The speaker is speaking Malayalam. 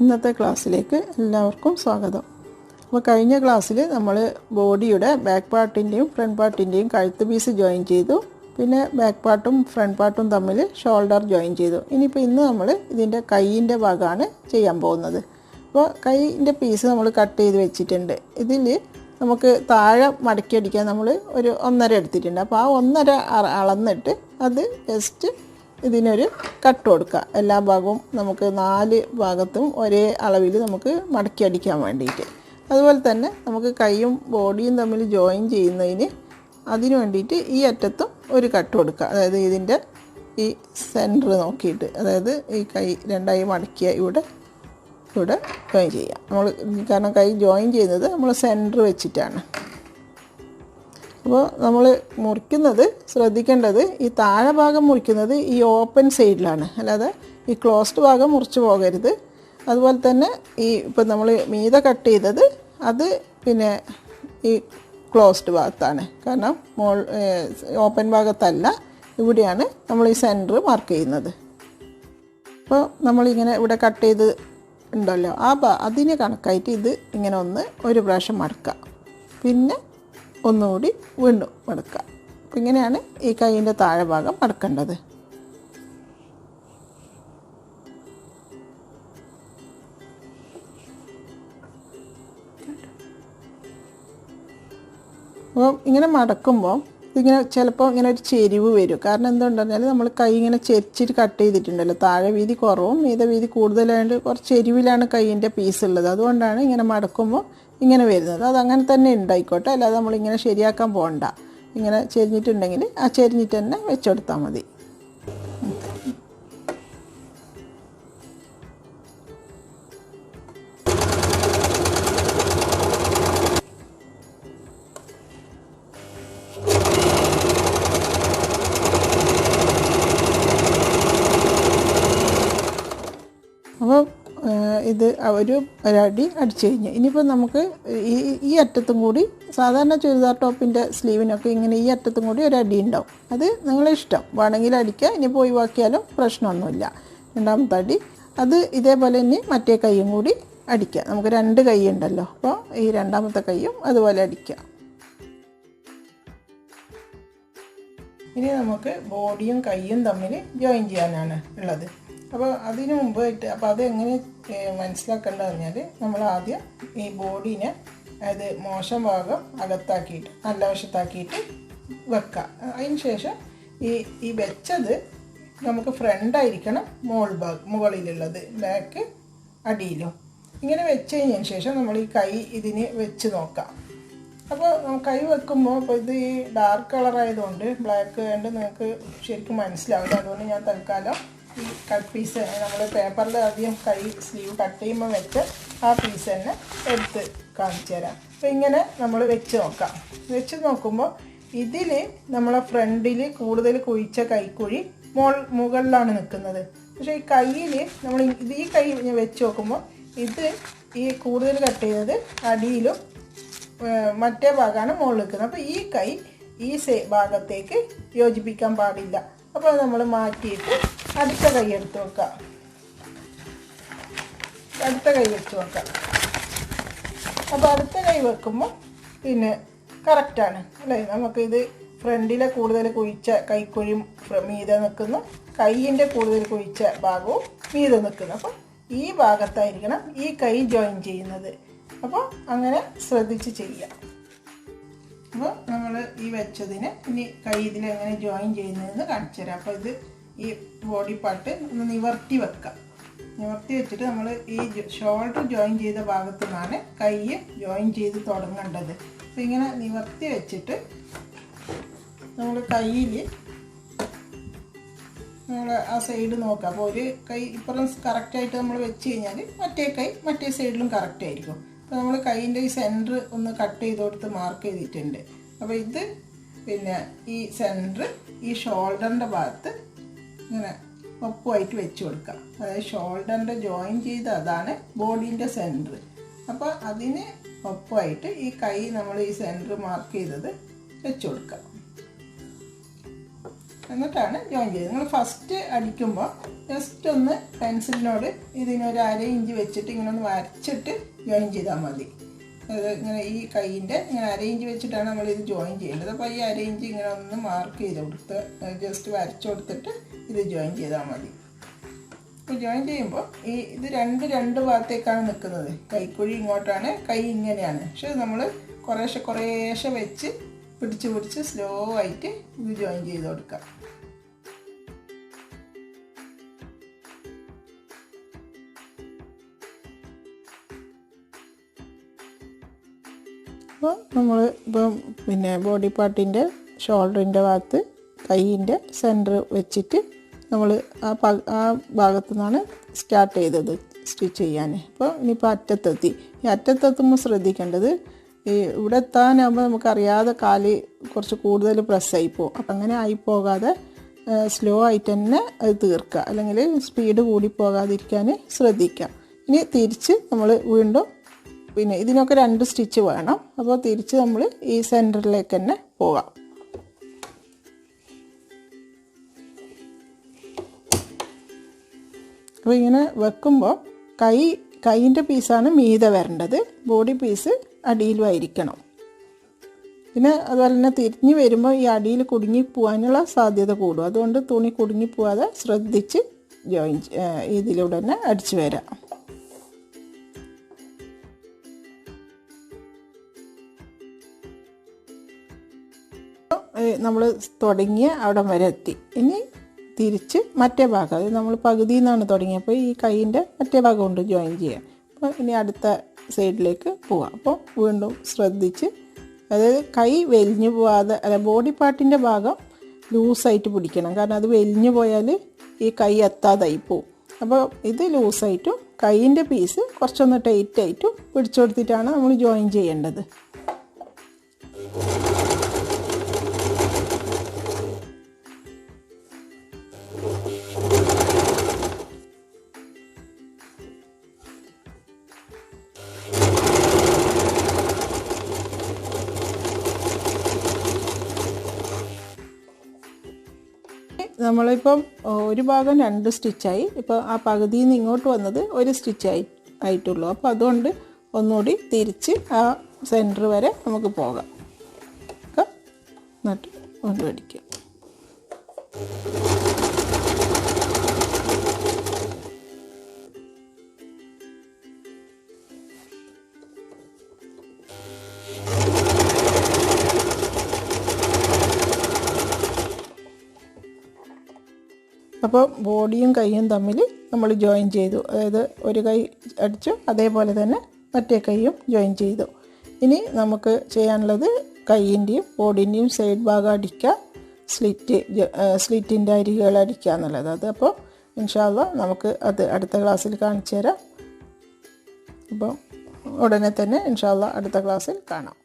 ഇന്നത്തെ ക്ലാസ്സിലേക്ക് എല്ലാവർക്കും സ്വാഗതം. അപ്പോൾ കഴിഞ്ഞ ക്ലാസ്സിൽ നമ്മൾ ബോഡിയുടെ ബാക്ക് പാർട്ടിൻ്റെയും ഫ്രണ്ട് പാർട്ടിൻ്റെയും കഴുത്ത് പീസ് ജോയിൻ ചെയ്തു. പിന്നെ ബാക്ക് പാർട്ടും ഫ്രണ്ട് പാർട്ടും തമ്മിൽ ഷോൾഡർ ജോയിൻ ചെയ്തു. ഇനിയിപ്പോൾ ഇന്ന് നമ്മൾ ഇതിൻ്റെ കൈയിൻ്റെ ഭാഗമാണ് ചെയ്യാൻ പോകുന്നത്. അപ്പോൾ കൈയിൻ്റെ പീസ് നമ്മൾ കട്ട് ചെയ്ത് വെച്ചിട്ടുണ്ട്. ഇതിൽ നമുക്ക് താഴെ മടക്കി അടിക്കാൻ നമ്മൾ ഒരു 1.5 എടുത്തിട്ടുണ്ട്. അപ്പോൾ ആ 1.5 അളന്നിട്ട് അത് ജസ്റ്റ് ഇതിനൊരു കട്ട് കൊടുക്കുക. എല്ലാ ഭാഗവും നമുക്ക് 4 ഭാഗത്തും ഒരേ അളവിൽ നമുക്ക് മടക്കി അടിക്കാൻ വേണ്ടിയിട്ട്. അതുപോലെ തന്നെ നമുക്ക് കൈയും ബോഡിയും തമ്മിൽ ജോയിൻ ചെയ്യുന്നതിന് അതിന് വേണ്ടിയിട്ട് ഈ അറ്റത്തും ഒരു കട്ട് കൊടുക്കുക. അതായത് ഇതിൻ്റെ ഈ സെൻറ്റർ നോക്കിയിട്ട്, അതായത് ഈ കൈ രണ്ടായി മടക്കിയ ഇവിടെ ജോയിൻ ചെയ്യാം നമ്മൾ. കാരണം കൈ ജോയിൻ ചെയ്യുന്നത് നമ്മൾ സെൻറ്റർ വെച്ചിട്ടാണ്. അപ്പോൾ നമ്മൾ മുറിക്കുന്നത് ശ്രദ്ധിക്കേണ്ടത് ഈ താഴെ ഭാഗം മുറിക്കുന്നത് ഈ ഓപ്പൺ സൈഡിലാണ്, അല്ലാതെ ഈ ക്ലോസ്ഡ് ഭാഗം മുറിച്ച് പോകരുത്. അതുപോലെ തന്നെ ഈ ഇപ്പം നമ്മൾ മീതെ കട്ട് ചെയ്തത് അത് പിന്നെ ഈ ക്ലോസ്ഡ് ഭാഗത്താണ്. കാരണം ഓപ്പൺ ഭാഗത്തല്ല, ഇവിടെയാണ് നമ്മൾ ഈ സെൻറ്റർ മാർക്ക് ചെയ്യുന്നത്. അപ്പോൾ നമ്മളിങ്ങനെ ഇവിടെ കട്ട് ചെയ്ത് ഉണ്ടല്ലോ, അതിന് കണക്കായിട്ട് ഇത് ഇങ്ങനെ ഒരു പ്രാവശ്യം മടക്കുക, പിന്നെ ഒന്നുകൂടി വീണ്ടും മടക്കുക. അപ്പം ഇങ്ങനെയാണ് ഈ കൈയിൻ്റെ താഴെ ഭാഗം മടക്കേണ്ടത്. അപ്പോൾ ഇങ്ങനെ മടക്കുമ്പോൾ ഇതിങ്ങനെ ചിലപ്പോൾ ഇങ്ങനെ ഒരു ചെരിവ് വരും. കാരണം എന്തുകൊണ്ടെന്ന് പറഞ്ഞാൽ നമ്മൾ കൈ ഇങ്ങനെ ചെരിച്ചിട്ട് കട്ട് ചെയ്തിട്ടുണ്ടല്ലോ, താഴെ വീതി കുറവും മീതെ വീതി കൂടുതലായതുകൊണ്ട് കുറച്ച് ചെരിവിലാണ് കൈയിൻ്റെ പീസ് ഉള്ളത്. അതുകൊണ്ടാണ് ഇങ്ങനെ മടക്കുമ്പോൾ ഇങ്ങനെ വരുന്നത്. അതങ്ങനെ തന്നെ ഉണ്ടായിക്കോട്ടെ, അല്ലാതെ നമ്മളിങ്ങനെ ശരിയാക്കാൻ പോകണ്ട. ഇങ്ങനെ ചെരിഞ്ഞിട്ടുണ്ടെങ്കിൽ ആ ചെരിഞ്ഞിട്ട് തന്നെ വെച്ചെടുത്താൽ മതി. അപ്പോൾ ഇത് ഒരടി അടിച്ചു കഴിഞ്ഞു. ഇനിയിപ്പോൾ നമുക്ക് ഈ അറ്റത്തും കൂടി, സാധാരണ ചുരിദാർ ടോപ്പിൻ്റെ സ്ലീവിനൊക്കെ ഇങ്ങനെ ഈ അറ്റത്തും കൂടി ഒരടി ഉണ്ടാവും. അത് നിങ്ങളെ ഇഷ്ടം, വേണമെങ്കിൽ അടിക്കുക, ഇനിയിപ്പോൾ ഒഴിവാക്കിയാലും പ്രശ്നമൊന്നുമില്ല. രണ്ടാമത്തെ അടി അത് ഇതേപോലെ തന്നെ മറ്റേ കൈയും കൂടി അടിക്കുക. നമുക്ക് 2 കൈ ഉണ്ടല്ലോ, അപ്പോൾ ഈ രണ്ടാമത്തെ കൈയും അതുപോലെ അടിക്കുക. ഇനി നമുക്ക് ബോഡിയും കൈയും തമ്മിൽ ജോയിൻ ചെയ്യാനാണ് ഉള്ളത്. അപ്പോൾ അതിന് മുമ്പായിട്ട് അതെങ്ങനെ മനസ്സിലാക്കേണ്ടത് പറഞ്ഞാൽ, നമ്മൾ ആദ്യം ഈ ബോഡീനെ, അതായത് മോശം ഭാഗം അകത്താക്കിയിട്ട് നല്ല വശത്താക്കിയിട്ട് വെക്കുക. അതിന് ശേഷം ഈ വെച്ചത് നമുക്ക് ഫ്രണ്ടായിരിക്കണം മുകളിലുള്ളത്, ബാക്ക് അടിയിലും. ഇങ്ങനെ വെച്ച് കഴിഞ്ഞതിന് ശേഷം നമ്മൾ ഈ കൈ ഇതിന് വെച്ച് നോക്കാം. അപ്പോൾ കൈ വെക്കുമ്പോൾ ഇപ്പോൾ ഇത് ഈ ഡാർക്ക് കളറായതുകൊണ്ട് ബ്ലാക്ക് ആയതുകൊണ്ട് നിങ്ങൾക്ക് ശരിക്കും മനസ്സിലാവില്ല. അതുകൊണ്ട് ഞാൻ തൽക്കാലം ഈ കട്ട് പീസ് നമ്മൾ പേപ്പറിൽ ആദ്യം കൈ സ്ലീവ് കട്ട് ചെയ്യുമ്പോൾ വെച്ച് ആ പീസ് തന്നെ എടുത്ത് കാണിച്ചു തരാം. അപ്പോൾ ഇങ്ങനെ നമ്മൾ വെച്ച് നോക്കാം. വെച്ച് നോക്കുമ്പോൾ ഇതിൽ നമ്മളെ ഫ്രണ്ടിൽ കൂടുതൽ കുഴിച്ച കൈക്കുഴി മുകളിലാണ് നിൽക്കുന്നത്. പക്ഷേ ഈ കയ്യിൽ നമ്മൾ ഈ കൈ വെച്ച് നോക്കുമ്പോൾ ഇത് ഈ കൂടുതൽ കട്ട് ചെയ്തത് അടിയിലും മറ്റേ ഭാഗമാണ് മുകളിൽ നിൽക്കുന്നത്. അപ്പോൾ ഈ കൈ ഈ ഭാഗത്തേക്ക് യോജിപ്പിക്കാൻ പാടില്ല. അപ്പോൾ നമ്മൾ മാറ്റിയിട്ട് അടുത്ത കൈ എടുത്ത് വെക്കാം, അടുത്ത കൈ വെച്ച് വെക്കാം. അപ്പോൾ അടുത്ത കൈ വെക്കുമ്പോൾ പിന്നെ കറക്റ്റാണ് അല്ലേ. നമുക്കിത് ഫ്രണ്ടിലെ കൂടുതൽ കുഴിച്ച കൈക്കുഴിയും മീതെ നിൽക്കുന്നു, കൈയിൻ്റെ കൂടുതൽ കുഴിച്ച ഭാഗവും മീതെ നിൽക്കുന്നു. അപ്പോൾ ഈ ഭാഗത്തായിരിക്കണം ഈ കൈ ജോയിൻ ചെയ്യുന്നത്. അപ്പോൾ അങ്ങനെ ശ്രദ്ധിച്ച് ചെയ്യാം. അപ്പോൾ നമ്മൾ ഈ വെച്ചതിന് ഇനി കൈ ഇതിലെങ്ങനെ ജോയിൻ ചെയ്യുന്നതെന്ന് കാണിച്ചു തരാം. അപ്പോൾ ഇത് ഈ ബോഡി പാർട്ട് ഒന്ന് നിവർത്തി വെക്കാം. നിവർത്തി വെച്ചിട്ട് നമ്മൾ ഈ ഷോൾഡർ ജോയിൻ ചെയ്ത ഭാഗത്തു നിന്നാണ് കൈ ജോയിൻ ചെയ്ത് തുടങ്ങേണ്ടത്. അപ്പോൾ ഇങ്ങനെ നിവർത്തി വെച്ചിട്ട് നമ്മൾ കയ്യിൽ നമ്മൾ ആ സൈഡ് നോക്കാം. അപ്പോൾ ഒരു കൈ ഇപ്പുറം കറക്റ്റായിട്ട് നമ്മൾ വെച്ച് കഴിഞ്ഞാൽ മറ്റേ കൈ മറ്റേ സൈഡിലും കറക്റ്റായിരിക്കും. അപ്പോൾ നമ്മൾ കൈയിൻ്റെ ഈ സെൻറ്റർ ഒന്ന് കട്ട് ചെയ്ത് കൊടുത്ത് മാർക്ക് ചെയ്തിട്ടുണ്ട്. അപ്പോൾ ഇത് പിന്നെ ഈ സെൻറ്റർ ഈ ഷോൾഡറിൻ്റെ ഭാഗത്ത് ഇങ്ങനെ ഒപ്പമായിട്ട് വെച്ച് കൊടുക്കുക. അതായത് ഷോൾഡറിൻ്റെ ജോയിൻ ചെയ്ത് അതാണ് ബോഡീൻ്റെ സെൻറ്റർ. അപ്പോൾ അതിന് ഒപ്പമായിട്ട് ഈ കൈ നമ്മൾ ഈ സെൻറ്റർ മാർക്ക് ചെയ്തത് വെച്ച് കൊടുക്കുക. എന്നിട്ടാണ് ജോയിൻ ചെയ്തത്. നിങ്ങൾ ഫസ്റ്റ് അടിക്കുമ്പോൾ ജസ്റ്റ് ഒന്ന് പെൻസിലിനോട് ഇതിനൊരു 1/2 ഇഞ്ച് വെച്ചിട്ട് ഇങ്ങനെ ഒന്ന് വരച്ചിട്ട് ജോയിൻ ചെയ്താൽ മതി. അത് ഇങ്ങനെ ഈ കൈയിൻ്റെ ഇങ്ങനെ 1/2 ഇഞ്ച് വെച്ചിട്ടാണ് നമ്മളിത് ജോയിൻ ചെയ്യേണ്ടത്. അപ്പോൾ ഈ 1/2 ഇഞ്ച് ഇങ്ങനെ ഒന്ന് മാർക്ക് ചെയ്ത് കൊടുത്ത് ജസ്റ്റ് വരച്ചു കൊടുത്തിട്ട് ഇത് ജോയിൻ ചെയ്താൽ മതി. അപ്പോൾ ജോയിൻ ചെയ്യുമ്പോൾ ഇത് രണ്ട് ഭാഗത്തേക്കാണ് നിൽക്കുന്നത്. കൈക്കുഴി ഇങ്ങോട്ടാണ്, കൈ ഇങ്ങനെയാണ്. പക്ഷെ നമ്മൾ കുറേശ്ശെ വെച്ച് പിടിച്ച് സ്ലോ ആയിട്ട് ഇത് ജോയിൻ ചെയ്ത് കൊടുക്കാം. അപ്പോൾ നമ്മൾ പിന്നെ ബോഡി പാർട്ടിൻ്റെ ഷോൾഡറിൻ്റെ ഭാഗത്ത് കൈയിൻ്റെ സെൻറ്റർ വെച്ചിട്ട് നമ്മൾ ആ ഭാഗത്തു നിന്നാണ് സ്റ്റാർട്ട് ചെയ്തത് സ്റ്റിച്ച് ചെയ്യാൻ. അപ്പോൾ ഇനിയിപ്പോൾ അറ്റത്തെത്തി. ഈ അറ്റത്തെത്തുമ്പോൾ ശ്രദ്ധിക്കേണ്ടത് ഇവിടെ എത്താനാകുമ്പോൾ നമുക്കറിയാതെ കാല് കുറച്ച് കൂടുതൽ പ്രസ്സായി പോകും. അപ്പം അങ്ങനെ ആയിപ്പോകാതെ സ്ലോ ആയിട്ട് തന്നെ അത് തീർക്കുക, അല്ലെങ്കിൽ സ്പീഡ് കൂടി പോകാതിരിക്കാൻ ശ്രദ്ധിക്കുക. ഇനി തിരിച്ച് നമ്മൾ വീണ്ടും പിന്നെ ഇതിനൊക്കെ 2 സ്റ്റിച്ച് വേണം. അപ്പോൾ തിരിച്ച് നമ്മൾ ഈ സെൻറ്ററിലേക്ക് തന്നെ പോകാം. അപ്പോൾ ഇങ്ങനെ വെക്കുമ്പോൾ കൈയിൻ്റെ പീസാണ് മീതെ വരേണ്ടത്, ബോഡി പീസ് അടിയിലുമായിരിക്കണം. പിന്നെ അതുപോലെ തന്നെ തിരിഞ്ഞ് വരുമ്പോൾ ഈ അടിയിൽ കുടുങ്ങി പോകാനുള്ള സാധ്യത കൂടും. അതുകൊണ്ട് തുണി കുടുങ്ങി പോകാതെ ശ്രദ്ധിച്ച് ഇതിലൂടെ തന്നെ അടിച്ചു വരാം. നമ്മൾ തുടങ്ങിയ അവിടം വരെ എത്തി. ഇനി തിരിച്ച് മറ്റേ ഭാഗം, അത് നമ്മൾ പകുതിയിൽ നിന്നാണ് തുടങ്ങിയപ്പോൾ ഈ കൈയിൻ്റെ മറ്റേ ഭാഗം കൊണ്ട് ജോയിൻ ചെയ്യാം. അപ്പോൾ ഇനി അടുത്ത സൈഡിലേക്ക് പോവാം. അപ്പോൾ വീണ്ടും ശ്രദ്ധിച്ച്, അതായത് കൈ വലിഞ്ഞു പോവാതെ, അല്ല ബോഡി പാർട്ടിൻ്റെ ഭാഗം ലൂസായിട്ട് പിടിക്കണം. കാരണം അത് വലിഞ്ഞു പോയാൽ ഈ കൈ എത്താതായി പോവും. അപ്പോൾ ഇത് ലൂസായിട്ടും കൈയിൻ്റെ പീസ് കുറച്ചൊന്ന് ടൈറ്റായിട്ടും പിടിച്ചു കൊടുത്തിട്ടാണ് നമ്മൾ ജോയിൻ ചെയ്യേണ്ടത്. നമ്മളിപ്പം ഒരു ഭാഗം 2 സ്റ്റിച്ചായി. ഇപ്പോൾ ആ പകുതിയിൽ നിന്ന് ഇങ്ങോട്ട് വന്നത് 1 സ്റ്റിച്ച് ആയിട്ടുള്ളൂ. അപ്പോൾ അതുകൊണ്ട് ഒന്നുകൂടി തിരിച്ച് ആ സെൻറ്റർ വരെ നമുക്ക് പോകാം. എന്നിട്ട് കൊണ്ടുപിടിക്കാം. അപ്പോൾ ബോഡിയും കൈയും തമ്മിൽ നമ്മൾ ജോയിൻ ചെയ്തു. അതായത് ഒരു കൈ അടിച്ചു, അതേപോലെ തന്നെ മറ്റേ കൈയും ജോയിൻ ചെയ്തു. ഇനി നമുക്ക് ചെയ്യാനുള്ളത് കൈയിൻ്റെയും ബോഡീൻ്റെയും സൈഡ് ഭാഗം അടിക്കുക, സ്ലിറ്റിൻ്റെ അരികുകൾ അടിക്കുക എന്നുള്ളത്. അത് അപ്പോൾ ഇൻഷാ അല്ലാഹ് നമുക്ക് അത് അടുത്ത ക്ലാസ്സിൽ കാണിച്ചു തരാം. അപ്പോൾ ഉടനെ തന്നെ ഇൻഷാ അല്ലാഹ് അടുത്ത ക്ലാസ്സിൽ കാണാം.